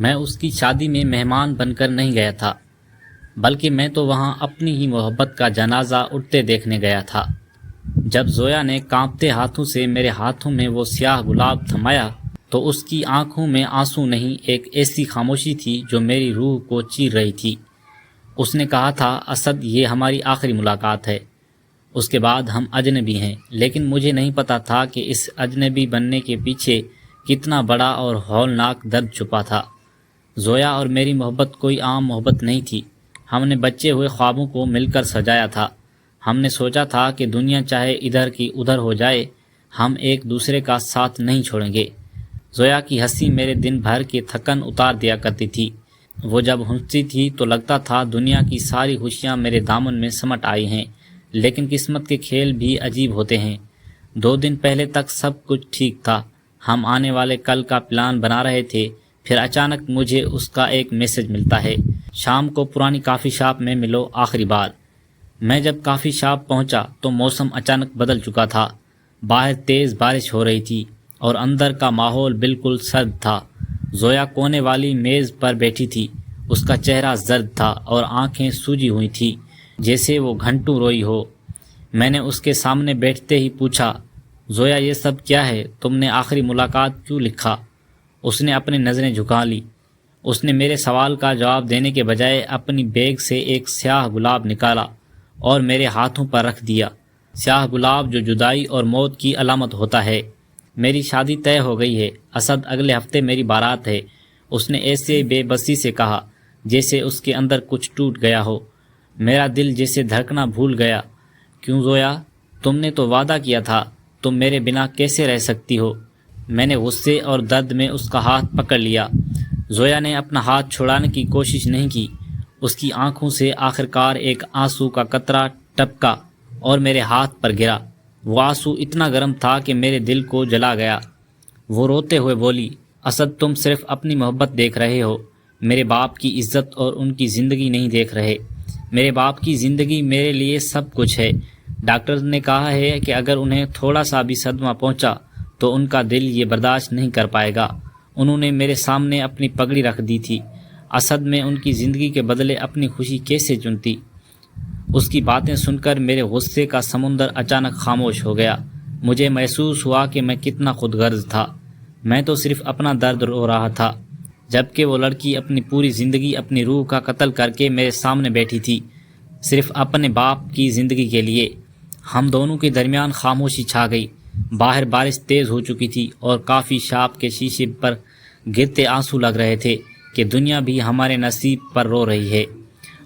میں اس کی شادی میں مہمان بن کر نہیں گیا تھا، بلکہ میں تو وہاں اپنی ہی محبت کا جنازہ اٹھتے دیکھنے گیا تھا۔ جب زویا نے کانپتے ہاتھوں سے میرے ہاتھوں میں وہ سیاہ گلاب تھمایا تو اس کی آنکھوں میں آنسو نہیں، ایک ایسی خاموشی تھی جو میری روح کو چیر رہی تھی۔ اس نے کہا تھا، اسد، یہ ہماری آخری ملاقات ہے، اس کے بعد ہم اجنبی ہیں۔ لیکن مجھے نہیں پتا تھا کہ اس اجنبی بننے کے پیچھے کتنا بڑا اور ہولناک درد چھپا تھا۔ زویا اور میری محبت کوئی عام محبت نہیں تھی۔ ہم نے بچے ہوئے خوابوں کو مل کر سجایا تھا۔ ہم نے سوچا تھا کہ دنیا چاہے ادھر کی ادھر ہو جائے، ہم ایک دوسرے کا ساتھ نہیں چھوڑیں گے۔ زویا کی ہنسی میرے دن بھر کی تھکن اتار دیا کرتی تھی۔ وہ جب ہنستی تھی تو لگتا تھا دنیا کی ساری خوشیاں میرے دامن میں سمٹ آئی ہیں۔ لیکن قسمت کے کھیل بھی عجیب ہوتے ہیں۔ 2 دن پہلے تک سب کچھ ٹھیک تھا، ہم آنے والے کل کا پلان بنا رہے تھے، پھر اچانک مجھے اس کا ایک میسج ملتا ہے، شام کو پرانی کافی شاپ میں ملو آخری بار۔ میں جب کافی شاپ پہنچا تو موسم اچانک بدل چکا تھا۔ باہر تیز بارش ہو رہی تھی اور اندر کا ماحول بالکل سرد تھا۔ زویا کونے والی میز پر بیٹھی تھی، اس کا چہرہ زرد تھا اور آنکھیں سوجی ہوئی تھی جیسے وہ گھنٹوں روئی ہو۔ میں نے اس کے سامنے بیٹھتے ہی پوچھا، زویا یہ سب کیا ہے؟ تم نے آخری ملاقات کیوں لکھا؟ اس نے اپنی نظریں جھکا لی۔ اس نے میرے سوال کا جواب دینے کے بجائے اپنی بیگ سے ایک سیاہ گلاب نکالا اور میرے ہاتھوں پر رکھ دیا۔ سیاہ گلاب جو جدائی اور موت کی علامت ہوتا ہے۔ میری شادی طے ہو گئی ہے اسد، اگلے ہفتے میری بارات ہے، اس نے ایسے بے بسی سے کہا جیسے اس کے اندر کچھ ٹوٹ گیا ہو۔ میرا دل جیسے دھڑکنا بھول گیا۔ کیوں زویا؟ تم نے تو وعدہ کیا تھا، تم میرے بنا کیسے رہ سکتی ہو؟ میں نے غصے اور درد میں اس کا ہاتھ پکڑ لیا۔ زویا نے اپنا ہاتھ چھڑانے کی کوشش نہیں کی۔ اس کی آنکھوں سے آخرکار ایک آنسو کا قطرہ ٹپکا اور میرے ہاتھ پر گرا۔ وہ آنسو اتنا گرم تھا کہ میرے دل کو جلا گیا۔ وہ روتے ہوئے بولی، اسد، تم صرف اپنی محبت دیکھ رہے ہو، میرے باپ کی عزت اور ان کی زندگی نہیں دیکھ رہے۔ میرے باپ کی زندگی میرے لیے سب کچھ ہے۔ ڈاکٹر نے کہا ہے کہ اگر انہیں تھوڑا سا بھی صدمہ پہنچا تو ان کا دل یہ برداشت نہیں کر پائے گا۔ انہوں نے میرے سامنے اپنی پگڑی رکھ دی تھی۔ اسد، میں ان کی زندگی کے بدلے اپنی خوشی کیسے چنتی؟ اس کی باتیں سن کر میرے غصے کا سمندر اچانک خاموش ہو گیا۔ مجھے محسوس ہوا کہ میں کتنا خود غرض تھا۔ میں تو صرف اپنا درد رو رہا تھا، جبکہ وہ لڑکی اپنی پوری زندگی اپنی روح کا قتل کر کے میرے سامنے بیٹھی تھی، صرف اپنے باپ کی زندگی کے لیے۔ ہم دونوں کے درمیان خاموشی چھا گئی۔ باہر بارش تیز ہو چکی تھی اور کافی شاپ کے شیشے پر گرتے آنسو لگ رہے تھے کہ دنیا بھی ہمارے نصیب پر رو رہی ہے۔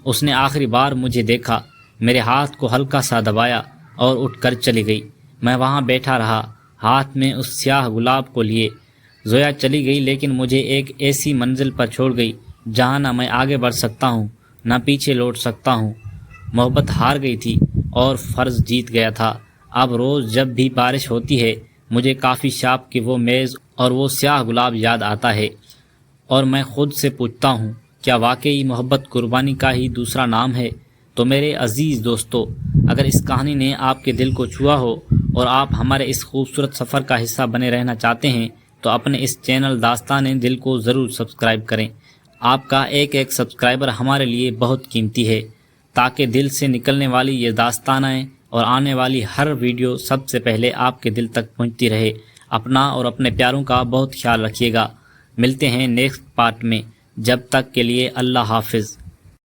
اس نے آخری بار مجھے دیکھا، میرے ہاتھ کو ہلکا سا دبایا اور اٹھ کر چلی گئی۔ میں وہاں بیٹھا رہا، ہاتھ میں اس سیاہ گلاب کو لیے۔ زویا چلی گئی لیکن مجھے ایک ایسی منزل پر چھوڑ گئی جہاں نہ میں آگے بڑھ سکتا ہوں نہ پیچھے لوٹ سکتا ہوں۔ محبت ہار گئی تھی اور فرض جیت گیا تھا۔ اب روز جب بھی بارش ہوتی ہے مجھے کافی شاپ کی وہ میز اور وہ سیاہ گلاب یاد آتا ہے، اور میں خود سے پوچھتا ہوں، کیا واقعی محبت قربانی کا ہی دوسرا نام ہے؟ تو میرے عزیز دوستو، اگر اس کہانی نے آپ کے دل کو چھوا ہو اور آپ ہمارے اس خوبصورت سفر کا حصہ بنے رہنا چاہتے ہیں تو اپنے اس چینل داستان دل کو ضرور سبسکرائب کریں۔ آپ کا ایک ایک سبسکرائبر ہمارے لیے بہت قیمتی ہے، تاکہ دل سے نکلنے والی یہ داستانیں اور آنے والی ہر ویڈیو سب سے پہلے آپ کے دل تک پہنچتی رہے۔ اپنا اور اپنے پیاروں کا بہت خیال رکھیے گا۔ ملتے ہیں نیکسٹ پارٹ میں، جب تک کے لیے اللہ حافظ۔